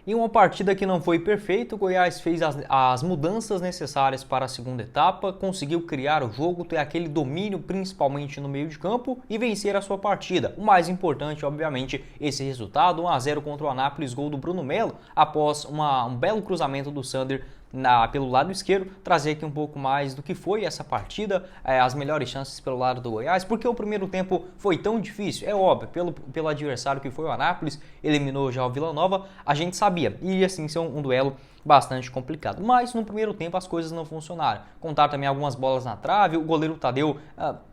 Em uma partida que não foi perfeita, o Goiás fez as mudanças necessárias para a segunda etapa, conseguiu criar o jogo, ter aquele domínio principalmente no meio de campo e vencer a sua partida. O mais importante, obviamente, esse resultado, 1-0 contra o Anápolis, gol do Bruno Melo, após um belo cruzamento do Sander pelo lado esquerdo, trazer aqui um pouco mais do que foi essa partida, as melhores chances pelo lado do Goiás, porque o primeiro tempo foi tão difícil, é óbvio, pelo adversário que foi o Anápolis, eliminou já o Vila Nova, a gente sabia, e assim ser um duelo bastante complicado, mas no primeiro tempo as coisas não funcionaram, contaram também algumas bolas na trave, o goleiro Tadeu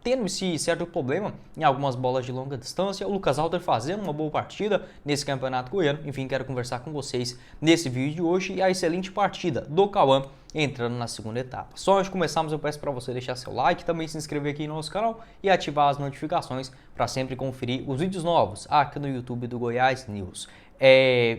tendo esse certo problema em algumas bolas de longa distância, o Lucas Halter fazendo uma boa partida nesse campeonato goiano, enfim, quero conversar com vocês nesse vídeo de hoje e a excelente partida do Cauã entrando na segunda etapa. Só antes de começarmos eu peço para você deixar seu like, também se inscrever aqui no nosso canal e ativar as notificações para sempre conferir os vídeos novos aqui no YouTube do Goiás News.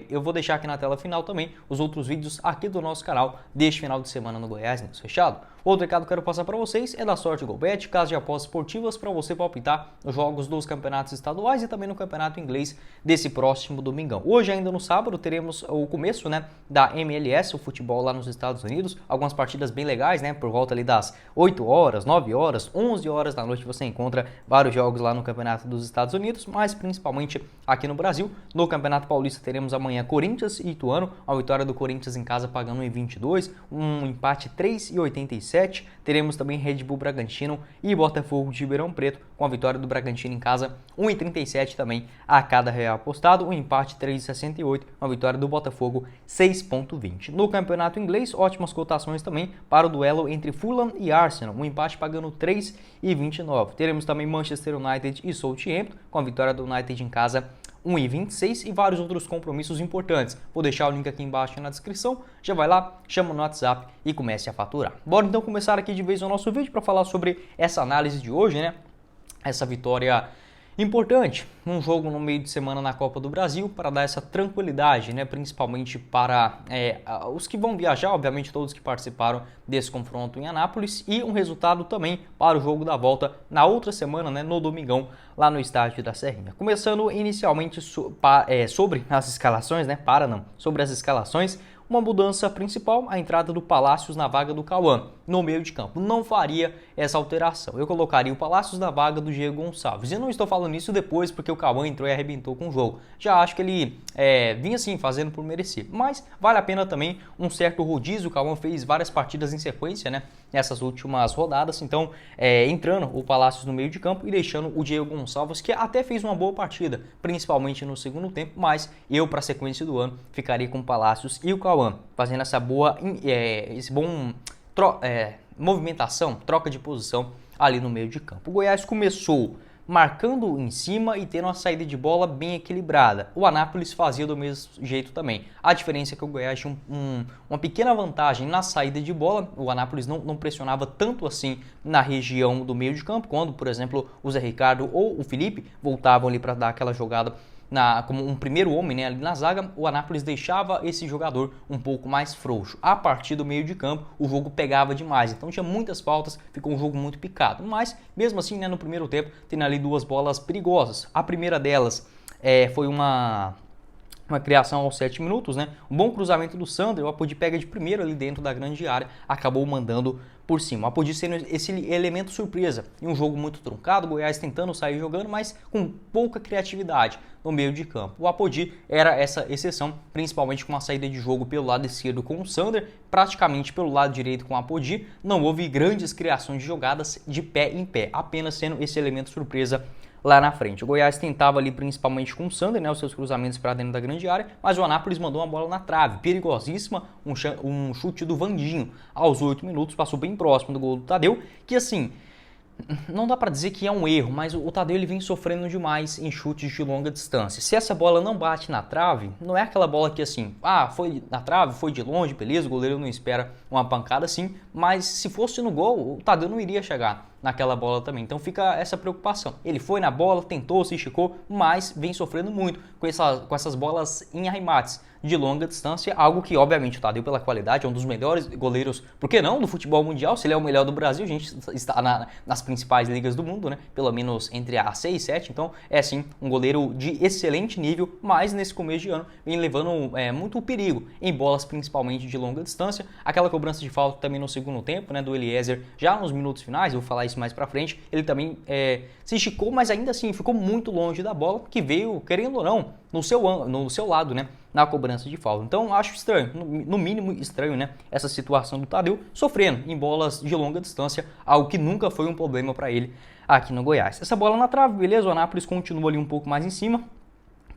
Eu vou deixar aqui na tela final também os outros vídeos aqui do nosso canal deste final de semana no Goiás News, fechado? Outro recado que eu quero passar para vocês é da Sorte GoBet, casa de apostas esportivas para você palpitar nos jogos dos campeonatos estaduais e também no campeonato inglês desse próximo domingão. Hoje, ainda no sábado, teremos o começo da MLS, o futebol lá nos Estados Unidos, algumas partidas bem legais, por volta ali das 8 horas, 9 horas, 11 horas da noite você encontra vários jogos lá no campeonato dos Estados Unidos, mas principalmente aqui no Brasil. No Campeonato Paulista teremos amanhã Corinthians e Ituano, a vitória do Corinthians em casa pagando 1,22, um empate 3,87. Teremos também Red Bull Bragantino e Botafogo de Ribeirão Preto, com a vitória do Bragantino em casa 1,37 também a cada real apostado, um empate 3,68, uma vitória do Botafogo 6,20. No campeonato inglês, ótimas cotações também para o duelo entre Fulham e Arsenal, um empate pagando 3,29. Teremos também Manchester United e Southampton, com a vitória do United em casa 1,26 e vários outros compromissos importantes. Vou deixar o link aqui embaixo na descrição, já vai lá, chama no WhatsApp e comece a faturar. Bora então começar aqui de vez o nosso vídeo para falar sobre essa análise de hoje, Essa vitória importante, um jogo no meio de semana na Copa do Brasil para dar essa tranquilidade, principalmente para os que vão viajar, obviamente todos que participaram desse confronto em Anápolis, e um resultado também para o jogo da volta na outra semana, no domingão, lá no estádio da Serrinha. Começando inicialmente sobre as escalações, sobre as escalações, uma mudança principal, a entrada do Palácios na vaga do Cauã, no meio de campo. Não faria essa alteração. Eu colocaria o Palácios na vaga do Diego Gonçalves. E não estou falando isso depois porque o Cauã entrou e arrebentou com o jogo. Já acho que ele vinha assim fazendo por merecer. Mas vale a pena também um certo rodízio. O Cauã fez várias partidas em sequência, nessas últimas rodadas. Então, entrando o Palácios no meio de campo e deixando o Diego Gonçalves, que até fez uma boa partida, principalmente no segundo tempo. Mas eu, para a sequência do ano, ficaria com o Palácios e o Cauã, fazendo essa boa, movimentação, troca de posição ali no meio de campo. O Goiás começou marcando em cima e tendo uma saída de bola bem equilibrada. O Anápolis fazia do mesmo jeito também. A diferença é que o Goiás tinha uma pequena vantagem na saída de bola. O Anápolis não pressionava tanto assim na região do meio de campo, quando, por exemplo, o Zé Ricardo ou o Felipe voltavam ali para dar aquela jogada como um primeiro homem ali na zaga. O Anápolis deixava esse jogador um pouco mais frouxo. A partir do meio de campo, o jogo pegava demais, então tinha muitas faltas, ficou um jogo muito picado. Mas, mesmo assim, no primeiro tempo, tem ali duas bolas perigosas. A primeira delas foi uma criação aos 7 minutos, Um bom cruzamento do Sander, o Apodi pega de primeiro ali dentro da grande área, acabou mandando por cima. O Apodi sendo esse elemento surpresa em um jogo muito truncado, o Goiás tentando sair jogando, mas com pouca criatividade no meio de campo. O Apodi era essa exceção, principalmente com uma saída de jogo pelo lado esquerdo com o Sander, praticamente pelo lado direito com o Apodi. Não houve grandes criações de jogadas de pé em pé, apenas sendo esse elemento surpresa lá na frente. O Goiás tentava ali principalmente com o Sander, os seus cruzamentos para dentro da grande área, mas o Anápolis mandou uma bola na trave, perigosíssima, um chute do Vandinho aos 8 minutos, passou bem próximo do gol do Tadeu, que assim, não dá para dizer que é um erro, mas o Tadeu ele vem sofrendo demais em chutes de longa distância. Se essa bola não bate na trave, não é aquela bola que assim, foi na trave, foi de longe, beleza, o goleiro não espera uma pancada assim, mas se fosse no gol, o Tadeu não iria chegar naquela bola também. Então fica essa preocupação. Ele foi na bola, tentou, se esticou, mas vem sofrendo muito com essas bolas em arremates de longa distância, algo que obviamente o Tadeu pela qualidade é um dos melhores goleiros, por que não, do futebol mundial, se ele é o melhor do Brasil, a gente está nas principais ligas do mundo, né, pelo menos entre a 6 e 7, então é sim um goleiro de excelente nível, mas nesse começo de ano vem levando muito perigo em bolas principalmente de longa distância, aquela cobrança de falta também no segundo tempo, né, do Eliezer, já nos minutos finais, eu vou falar isso mais pra frente, ele também se esticou, mas ainda assim ficou muito longe da bola, que veio, querendo ou não, no seu lado, né, na cobrança de falta. Então acho estranho, no mínimo estranho, né, essa situação do Tadeu sofrendo em bolas de longa distância, algo que nunca foi um problema para ele aqui no Goiás. Essa bola na trave, beleza, o Anápolis continua ali um pouco mais em cima.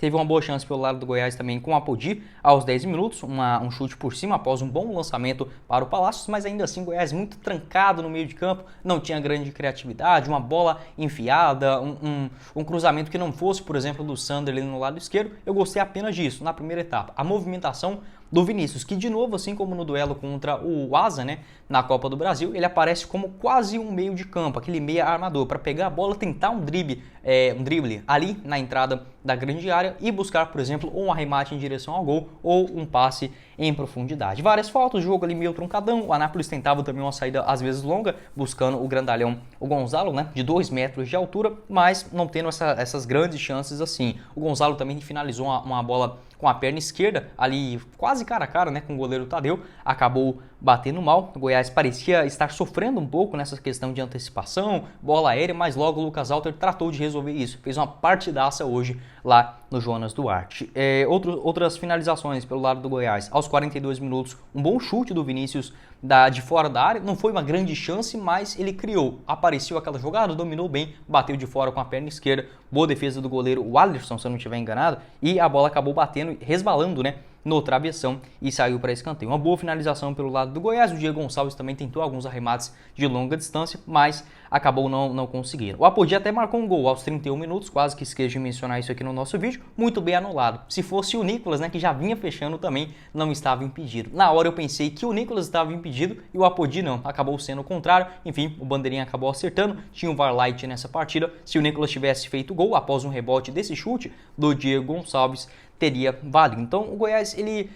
Teve uma boa chance pelo lado do Goiás também com o Apodi aos 10 minutos, um chute por cima após um bom lançamento para o Palácios, mas ainda assim o Goiás muito trancado no meio de campo, não tinha grande criatividade, uma bola enfiada, um cruzamento que não fosse, por exemplo, do Sander ali no lado esquerdo. Eu gostei apenas disso na primeira etapa. A movimentação do Vinícius, que de novo, assim como no duelo contra o Asa, né, na Copa do Brasil, ele aparece como quase um meio de campo, aquele meia armador, para pegar a bola, tentar um drible ali na entrada da grande área e buscar, por exemplo, um arremate em direção ao gol ou um passe em profundidade. Várias faltas, o jogo ali meio truncadão, o Anápolis tentava também uma saída às vezes longa, buscando o grandalhão, o Gonzalo, né, de 2 metros de altura, mas não tendo essas grandes chances assim. O Gonzalo também finalizou uma bola com a perna esquerda, ali quase cara a cara, né, com o goleiro Tadeu, acabou batendo mal. O Goiás parecia estar sofrendo um pouco nessa questão de antecipação, bola aérea, mas logo o Lucas Alter tratou de resolver isso. Fez uma partidaça hoje lá no Jonas Duarte. Outras finalizações pelo lado do Goiás. Aos 42 minutos, um bom chute do Vinícius de fora da área. Não foi uma grande chance, mas ele criou. Apareceu aquela jogada, dominou bem, bateu de fora com a perna esquerda. Boa defesa do goleiro Alisson, se eu não estiver enganado. E a bola acabou batendo, resbalando, né, no travessão e saiu para escanteio. Uma boa finalização pelo lado do Goiás. O Diego Gonçalves também tentou alguns arremates de longa distância, mas acabou não conseguindo. O Apodi até marcou um gol aos 31 minutos, quase que esqueci de mencionar isso aqui no nosso vídeo, muito bem anulado. Se fosse o Nicolas, né, que já vinha fechando também, não estava impedido. Na hora eu pensei que o Nicolas estava impedido e o Apodi não, acabou sendo o contrário. Enfim, o bandeirinha acabou acertando, tinha um VAR light nessa partida. Se o Nicolas tivesse feito gol após um rebote desse chute do Diego Gonçalves, teria valido. Então o Goiás, ele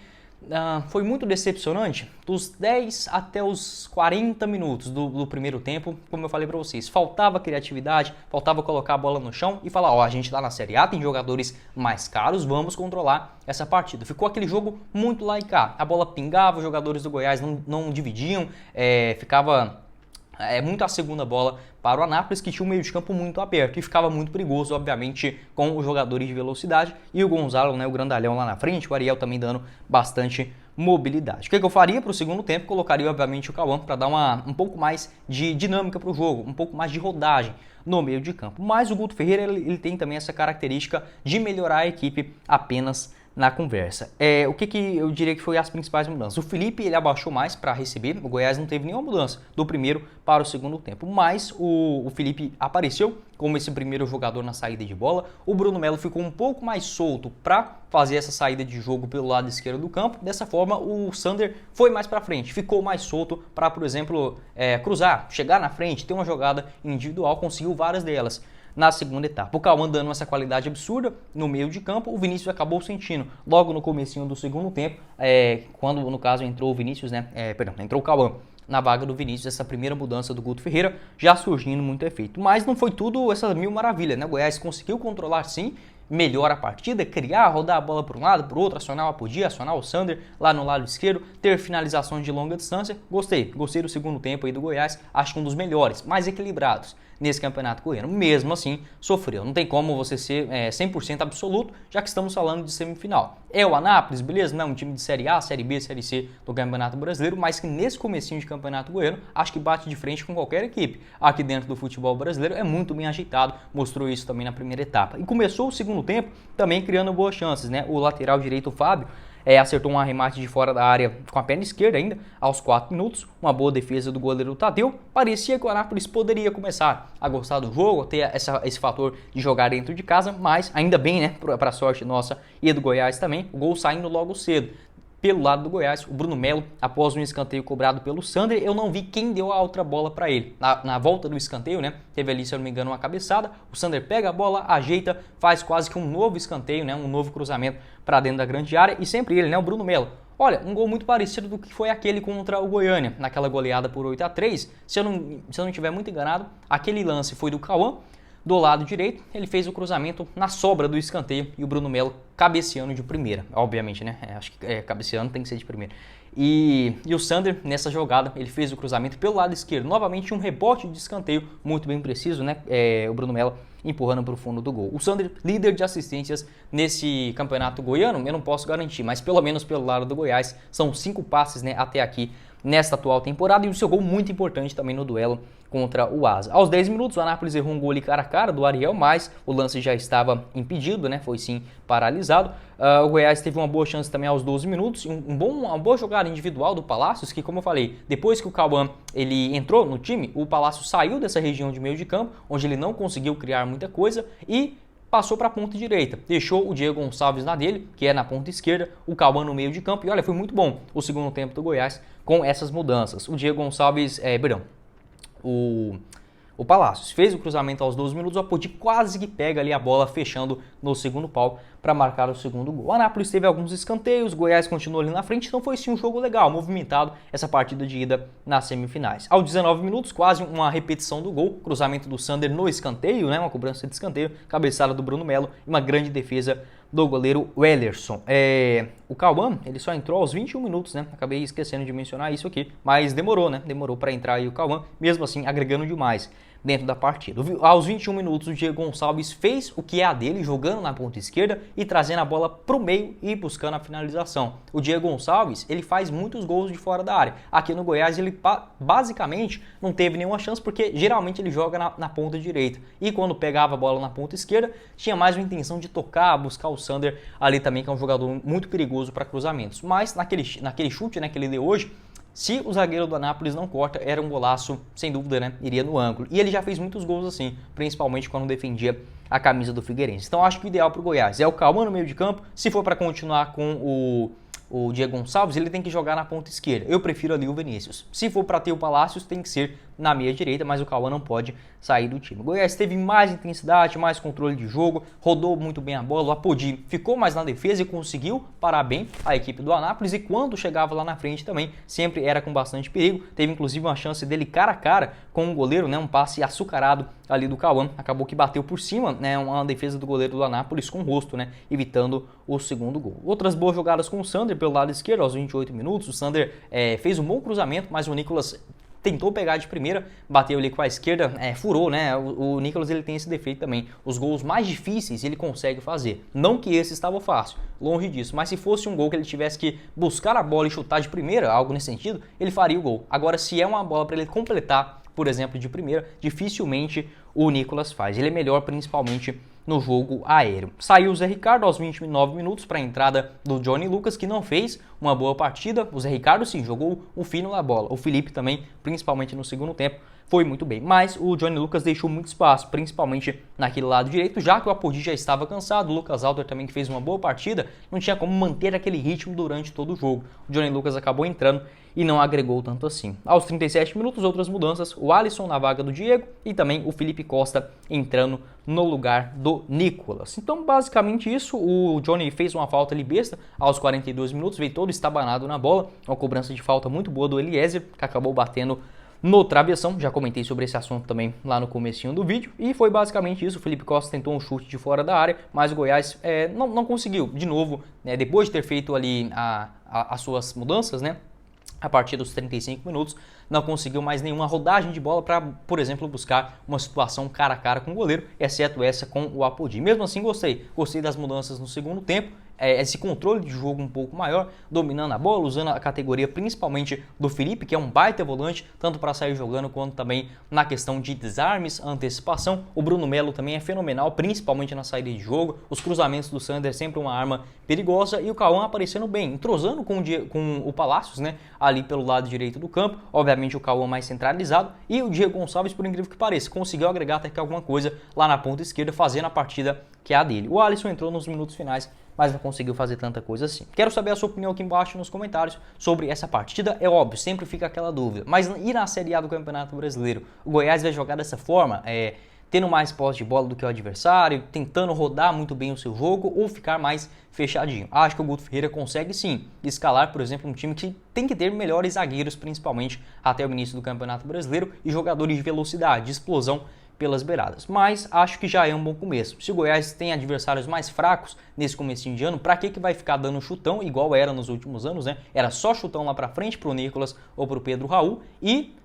foi muito decepcionante dos 10 até os 40 minutos do primeiro tempo, como eu falei para vocês. Faltava criatividade, faltava colocar a bola no chão e falar, ó, a gente tá na Série A, tem jogadores mais caros, vamos controlar essa partida. Ficou aquele jogo muito lá e cá. A bola pingava, os jogadores do Goiás não dividiam, ficava muito a segunda bola para o Anápolis, que tinha um meio de campo muito aberto e ficava muito perigoso, obviamente, com os jogadores de velocidade e o Gonzalo, né, o grandalhão lá na frente, o Ariel também dando bastante mobilidade. O que eu faria para o segundo tempo? Colocaria, obviamente, o Cauã para dar um pouco mais de dinâmica para o jogo, um pouco mais de rodagem no meio de campo. Mas o Guto Ferreira, ele tem também essa característica de melhorar a equipe apenas na conversa. O que eu diria que foi as principais mudanças? O Felipe, ele abaixou mais para receber, o Goiás não teve nenhuma mudança do primeiro para o segundo tempo, mas o Felipe apareceu como esse primeiro jogador na saída de bola. O Bruno Melo ficou um pouco mais solto para fazer essa saída de jogo pelo lado esquerdo do campo. Dessa forma, o Sander foi mais para frente, ficou mais solto para, por exemplo, cruzar, chegar na frente, ter uma jogada individual, conseguiu várias delas na segunda etapa. O Cauã dando essa qualidade absurda no meio de campo, o Vinícius acabou sentindo logo no comecinho do segundo tempo, quando no caso entrou o Vinícius, entrou o Cauã na vaga do Vinícius, essa primeira mudança do Guto Ferreira, já surgindo muito efeito. Mas não foi tudo essa mil maravilha, né? O Goiás conseguiu controlar sim, melhor a partida, criar, rodar a bola por um lado, por outro, acionar o Apodi, acionar o Sander lá no lado esquerdo, ter finalizações de longa distância. Gostei do segundo tempo aí do Goiás, acho que um dos melhores, mais equilibrados nesse campeonato goiano. Mesmo assim, sofreu. Não tem como você ser 100% absoluto, já que estamos falando de semifinal. É o Anápolis, beleza? Não, um time de Série A, Série B, Série C do Campeonato Brasileiro, mas que nesse comecinho de Campeonato Goiano, acho que bate de frente com qualquer equipe. Aqui dentro do futebol brasileiro é muito bem ajeitado, mostrou isso também na primeira etapa. E começou o segundo tempo também criando boas chances, né? O lateral direito, o Fábio, acertou um arremate de fora da área com a perna esquerda ainda, aos 4 minutos, uma boa defesa do goleiro Tadeu. Parecia que o Anápolis poderia começar a gostar do jogo, ter esse fator de jogar dentro de casa, mas ainda bem, né, para a sorte nossa e do Goiás também, o gol saindo logo cedo. pelo lado do Goiás, o Bruno Melo, após um escanteio cobrado pelo Sander, eu não vi quem deu a outra bola para ele. Na volta do escanteio, né, teve ali, se eu não me engano, uma cabeçada, o Sander pega a bola, ajeita, faz quase que um novo escanteio, né, um novo cruzamento para dentro da grande área, e sempre ele, né, o Bruno Melo. Olha, um gol muito parecido do que foi aquele contra o Goiânia, naquela goleada por 8-3, se eu não estiver muito enganado, aquele lance foi do Cauã, do lado direito, ele fez o cruzamento na sobra do escanteio e o Bruno Melo cabeceando de primeira, obviamente, né? Acho que cabeceando tem que ser de primeira. E o Sander, nessa jogada, ele fez o cruzamento pelo lado esquerdo, novamente um rebote de escanteio muito bem preciso, né? O Bruno Melo empurrando para o fundo do gol. O Sander, líder de assistências nesse campeonato goiano, eu não posso garantir, mas pelo menos pelo lado do Goiás, são 5 passes, né, até aqui nesta atual temporada, e o seu gol muito importante também no duelo contra o Asa. Aos 10 minutos, o Anápolis errou um gol ali cara a cara do Ariel, mas o lance já estava impedido, né? Foi sim paralisado. O Goiás teve uma boa chance também aos 12 minutos, uma boa jogada individual do Palácios, que, como eu falei, depois que o Cauã ele entrou no time, o Palácios saiu dessa região de meio de campo, onde ele não conseguiu criar muita coisa, e passou para a ponta direita, deixou o Diego Gonçalves na dele, que é na ponta esquerda, o Cauã no meio de campo, e olha, foi muito bom o segundo tempo do Goiás com essas mudanças. O Diego Gonçalves, o Palácios fez o cruzamento aos 12 minutos, o Apodi quase que pega ali a bola fechando no segundo pau para marcar o segundo gol. O Anápolis teve alguns escanteios, o Goiás continuou ali na frente, então foi sim um jogo legal, movimentado essa partida de ida nas semifinais. Aos 19 minutos, quase uma repetição do gol, cruzamento do Sander no escanteio, né, uma cobrança de escanteio, cabeçada do Bruno Melo e uma grande defesa do goleiro Wellerson. O Cauã, ele só entrou aos 21 minutos, né? Acabei esquecendo de mencionar isso aqui, mas demorou, né? Demorou para entrar aí o Cauã, mesmo assim agregando demais dentro da partida. Aos 21 minutos, o Diego Gonçalves fez o que é a dele, jogando na ponta esquerda e trazendo a bola para o meio e buscando a finalização. O Diego Gonçalves, ele faz muitos gols de fora da área. Aqui no Goiás, ele basicamente não teve nenhuma chance, porque geralmente ele joga na ponta direita. E quando pegava a bola na ponta esquerda, tinha mais uma intenção de tocar, buscar o Sander ali também, que é um jogador muito perigoso para cruzamentos. Mas naquele chute, né, que ele deu hoje, se o zagueiro do Anápolis não corta, era um golaço, sem dúvida, né? Iria no ângulo. E ele já fez muitos gols assim, principalmente quando defendia a camisa do Figueirense. Então acho que o ideal para o Goiás é o Cauã no meio de campo. Se for para continuar com o Diego Gonçalves, ele tem que jogar na ponta esquerda. Eu prefiro ali o Vinícius. Se for para ter o Palácios, tem que ser na meia direita, mas o Cauã não pode sair do time. O Goiás teve mais intensidade, mais controle de jogo, rodou muito bem a bola, o Apodi ficou mais na defesa e conseguiu parar bem a equipe do Anápolis, e quando chegava lá na frente também, sempre era com bastante perigo. Teve inclusive uma chance dele cara a cara com o goleiro, né, um passe açucarado ali do Cauã, acabou que bateu por cima, né, uma defesa do goleiro do Anápolis com o rosto, né, evitando o segundo gol. Outras boas jogadas com o Sander pelo lado esquerdo, aos 28 minutos, o Sander fez um bom cruzamento, mas o Nicolas tentou pegar de primeira, bateu ali com a esquerda, furou, né? O Nicolas, ele tem esse defeito também. Os gols mais difíceis ele consegue fazer. Não que esse estava fácil, longe disso. Mas se fosse um gol que ele tivesse que buscar a bola e chutar de primeira, algo nesse sentido, ele faria o gol. Agora, se é uma bola para ele completar, por exemplo, de primeira, dificilmente o Nicolas faz. Ele é melhor principalmente no jogo aéreo. Saiu o Zé Ricardo aos 29 minutos para a entrada do Johnny Lucas, que não fez uma boa partida. O Zé Ricardo sim, jogou o fino na bola. O Felipe também, principalmente no segundo tempo, foi muito bem. Mas o Johnny Lucas deixou muito espaço, principalmente naquele lado direito, já que o Apodi já estava cansado. O Lucas Alter também, que fez uma boa partida, não tinha como manter aquele ritmo durante todo o jogo. O Johnny Lucas acabou entrando e não agregou tanto assim. Aos 37 minutos, outras mudanças, o Alisson na vaga do Diego e também o Felipe Costa entrando no lugar do Nicolas. Então, basicamente isso. O Johnny fez uma falta ali besta aos 42 minutos, veio todo estabanado na bola, uma cobrança de falta muito boa do Eliezer, que acabou batendo no travessão. Já comentei sobre esse assunto também lá no comecinho do vídeo, e foi basicamente isso. O Felipe Costa tentou um chute de fora da área, mas o Goiás não conseguiu, de novo, né, depois de ter feito ali as suas mudanças, né, a partir dos 35 minutos, não conseguiu mais nenhuma rodagem de bola para, por exemplo, buscar uma situação cara a cara com o goleiro, exceto essa com o Apodi. Mesmo assim, gostei das mudanças no segundo tempo, esse controle de jogo um pouco maior, dominando a bola, usando a categoria principalmente do Felipe, que é um baita volante, tanto para sair jogando quanto também na questão de desarmes, antecipação. O Bruno Melo também é fenomenal, principalmente na saída de jogo. Os cruzamentos do Sander sempre uma arma perigosa, e o Cauã aparecendo bem, entrosando com o Palácios, né, ali pelo lado direito do campo. Obviamente o Cauã mais centralizado, e o Diego Gonçalves, por incrível que pareça, conseguiu agregar até que alguma coisa lá na ponta esquerda, fazendo a partida que é a dele. O Alisson entrou nos minutos finais mas não conseguiu fazer tanta coisa assim. Quero saber a sua opinião aqui embaixo nos comentários sobre essa partida. É óbvio, sempre fica aquela dúvida, mas e na Série A do Campeonato Brasileiro? O Goiás vai jogar dessa forma, tendo mais posse de bola do que o adversário, tentando rodar muito bem o seu jogo ou ficar mais fechadinho? Acho que o Guto Ferreira consegue sim escalar, por exemplo, um time que tem que ter melhores zagueiros, principalmente até o início do Campeonato Brasileiro, e jogadores de velocidade, de explosão pelas beiradas. Mas acho que já é um bom começo. Se o Goiás tem adversários mais fracos nesse comecinho de ano, para que vai ficar dando chutão igual era nos últimos anos, né? Era só chutão lá para frente pro Nicolas ou pro Pedro Raul e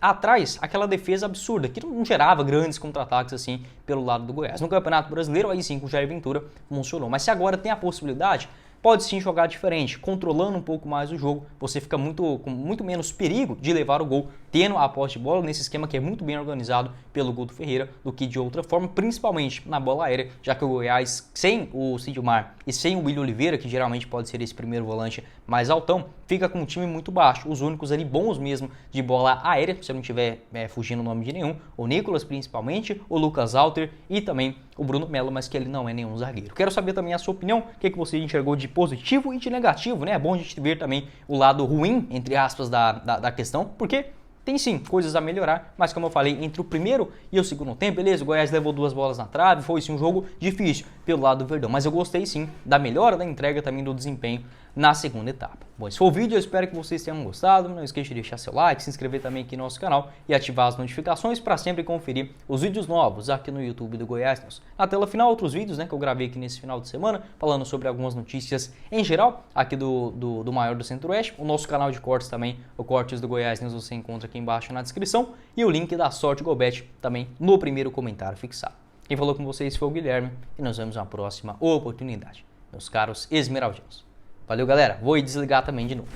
atrás, aquela defesa absurda, que não gerava grandes contra-ataques assim pelo lado do Goiás. No Campeonato Brasileiro, aí sim, com o Jair Ventura funcionou. Mas se agora tem a possibilidade, pode sim jogar diferente, controlando um pouco mais o jogo, você fica com muito menos perigo de levar o gol, tendo a posse de bola nesse esquema que é muito bem organizado pelo Guto Ferreira, do que de outra forma, principalmente na bola aérea, já que o Goiás, sem o Sidmar e sem o William Oliveira, que geralmente pode ser esse primeiro volante mais altão, fica com um time muito baixo. Os únicos ali bons mesmo de bola aérea, se eu não estiver fugindo o nome de nenhum, o Nicolas principalmente, o Lucas Alter e também o Bruno Melo, mas que ele não é nenhum zagueiro. Quero saber também a sua opinião, o que você enxergou de positivo e de negativo, né? É bom a gente ver também o lado ruim, entre aspas, da questão, porque tem sim coisas a melhorar, mas como eu falei, entre o primeiro e o segundo tempo, beleza, o Goiás levou 2 bolas na trave, foi sim um jogo difícil pelo lado do Verdão, mas eu gostei sim da melhora da entrega, também do desempenho na segunda etapa. Bom, esse foi o vídeo, eu espero que vocês tenham gostado, não esqueça de deixar seu like, se inscrever também aqui no nosso canal e ativar as notificações para sempre conferir os vídeos novos aqui no YouTube do Goiás News. Na tela final, outros vídeos, né, que eu gravei aqui nesse final de semana, falando sobre algumas notícias em geral, aqui do maior do Centro-Oeste, o nosso canal de cortes também, o Cortes do Goiás News, você encontra aqui embaixo na descrição, e o link da Sorte Gobet também no primeiro comentário fixado. Quem falou com vocês foi o Guilherme, e nos vemos na próxima oportunidade, meus caros esmeraldinos. Valeu, galera. Vou desligar também de novo.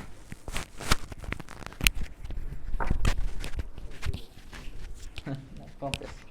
Acontece.